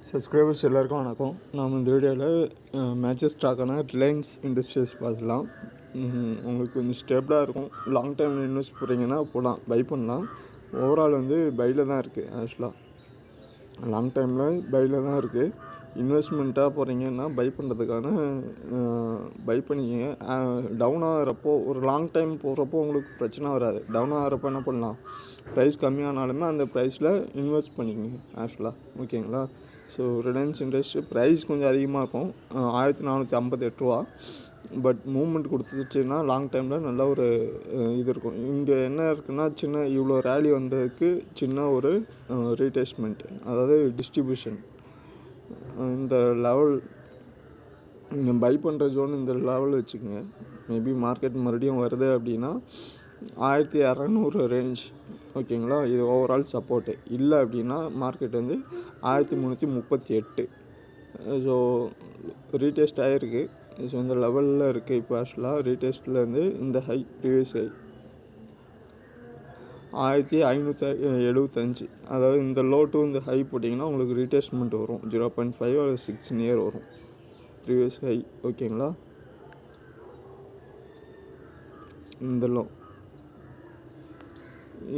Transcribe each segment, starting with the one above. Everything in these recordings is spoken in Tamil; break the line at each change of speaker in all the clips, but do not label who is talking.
சப்ஸ்கிரைபர்ஸ் எல்லாருக்கும் வணக்கம். நாம் இந்த வீடியோவில் மேட்சஸ் ஸ்டாக்கான ரிலையன்ஸ் இண்டஸ்ட்ரீஸ் பார்க்கலாம். உங்களுக்கு கொஞ்சம் ஸ்டேபிளாக இருக்கும். லாங் டைம் இன்வெஸ்ட் போகிறீங்கன்னா போகலாம், பை பண்ணலாம். ஓவரால் பையில் தான் இருக்குது. ஆக்சுவலாக லாங் டைமில் பையில் தான் இருக்குது. இன்வெஸ்ட்மெண்ட்டாக போகிறீங்கன்னா பை பண்ணுறதுக்கான பை பண்ணிக்கங்க. டவுன் ஆகிறப்போ ஒரு லாங் டைம் போகிறப்போ உங்களுக்கு பிரச்சனை வராது. டவுன் ஆகிறப்போ என்ன பண்ணலாம், ப்ரைஸ் கம்மியானாலுமே அந்த ப்ரைஸில் இன்வெஸ்ட் பண்ணிக்கங்க ஆக்சுவலாக. ஓகேங்களா? ஸோ ரிலையன்ஸ் இண்டஸ்ட்ரி ப்ரைஸ் கொஞ்சம் அதிகமாக இருக்கும், 1458 ரூபா. பட் மூவ்மெண்ட் கொடுத்துச்சுன்னா லாங் டைமில் நல்ல ஒரு இது இருக்கும். இங்கே என்ன இருக்குன்னா, இவ்வளோ ரேலி வந்ததுக்கு சின்ன ஒரு ரீடெஸ்ட்மெண்ட், அதாவது டிஸ்ட்ரிபியூஷன். இந்த லெவல் நீங்கள் பை பண்ணுற ஜோன் இந்த லெவல் வச்சுக்கோங்க. மேபி மார்க்கெட் மறுபடியும் வருது அப்படின்னா 1200 ரேஞ்ச். ஓகேங்களா? இது ஓவரால் சப்போர்ட்டு. இல்லை அப்படின்னா மார்க்கெட் 1338. ஸோ ரீடெஸ்ட் ஆகிருக்கு. ஸோ இந்த லெவலில் இருக்குது. இப்போ ஆக்சுவலாக ரீடெஸ்ட்லேருந்து இந்த ஹை, ப்ரீவியஸ் ஹை 1575. அதாவது இந்த லோ டு இந்த ஹை போட்டிங்கன்னா உங்களுக்கு ரீடெஸ்ட்மெண்ட் வரும் 0.5 அல்லது 6 நியர் வரும் ப்ரீவியஸ் ஹை. ஓகேங்களா? இந்த லோ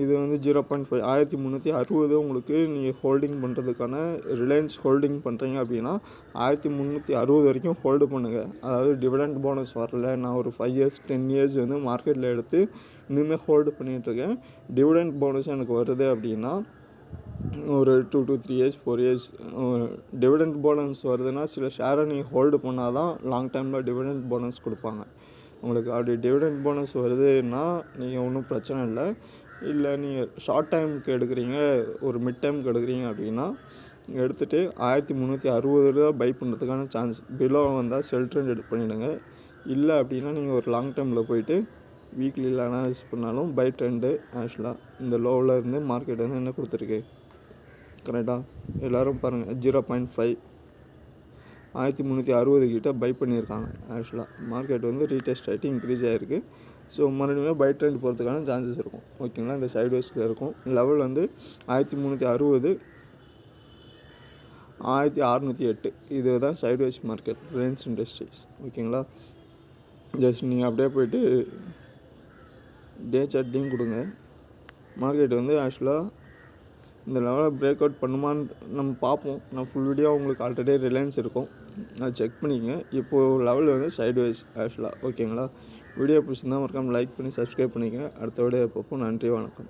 இது 0.5 1360 உங்களுக்கு நீங்கள் ஹோல்டிங் பண்ணுறதுக்கான, ரிலையன்ஸ் ஹோல்டிங் பண்ணுறீங்க அப்படின்னா 1360 வரைக்கும் ஹோல்டு பண்ணுங்கள். அதாவது டிவிடெண்ட் போனஸ் வரல, நான் ஒரு 5 இயர்ஸ் 10 இயர்ஸ் மார்க்கெட்டில் எடுத்து இன்னுமே ஹோல்டு பண்ணிகிட்ருக்கேன். டிவிடெண்ட் போனஸ் எனக்கு வருது அப்படின்னா ஒரு 2 to 3 years 4 years dividend bonus வருதுன்னா சில ஷேரை நீங்கள் ஹோல்டு பண்ணால் தான் லாங் டைமில் டிவிடெண்ட் போனஸ் கொடுப்பாங்க உங்களுக்கு. அப்படி டிவிடெண்ட் போனஸ் வருதுன்னா நீங்கள் ஒன்றும் பிரச்சனை இல்லை. இல்லை நீங்கள் ஷார்ட் டைமுக்கு எடுக்கிறீங்க, ஒரு மிட் டைமுக்கு எடுக்கிறீங்க அப்படின்னா எடுத்துகிட்டு 1360 பை பண்ணுறதுக்கான சான்ஸ். பிலோ வந்தால் செல் ட்ரெண்ட் எடுத்து பண்ணிவிடுங்க. இல்லை அப்படின்னா நீங்கள் ஒரு லாங் டைமில் போயிட்டு வீக்லியில் அனாலிசிஸ் பண்ணாலும் பை ட்ரெண்டு. ஆக்சுவலாக இந்த லோவில் இருந்து மார்க்கெட் என்ன கொடுத்துருக்கு கரெக்டாக எல்லோரும் பாருங்கள். 0.5 1360 கிட்ட பை பண்ணியிருக்காங்க. ஆக்சுவலாக மார்க்கெட் ரீடெஸ்ட் ஆகிட்டு இன்க்ரீஸ் ஆகிருக்கு. ஸோ மறுபடியும் பை ட்ரெண்ட் போகிறதுக்கான சான்சஸ் இருக்கும். ஓகேங்களா? இந்த சைட்வேஸில் இருக்கும். லெவல் 1360 1608. இது தான் சைட்வேஸ் மார்க்கெட் ரிலையன்ஸ் இண்டஸ்ட்ரீஸ். ஓகேங்களா? ஜஸ்ட் நீங்கள் அப்படியே போய்ட்டு டே சார்ட்டையும் கொடுங்க. மார்க்கெட் ஆக்சுவலாக இந்த லெவலில் பிரேக் அவுட் பண்ணுமான்னு நம்ம பார்ப்போம். நான் ஃபுல் வீடியோ உங்களுக்கு ஆல்ரெடி ரிலையன்ஸ் இருக்கும், அதை செக் பண்ணிக்கங்க. இப்போது லெவல் சைட்வைஸ் ஆக்சுவலாக. ஓகேங்களா? வீடியோ பிடிச்சிருந்தா மறக்காமல் லைக் பண்ணி சப்ஸ்கிரைப் பண்ணிக்கங்க. அடுத்த வீடியோ பார்ப்போம். நன்றி, வணக்கம்.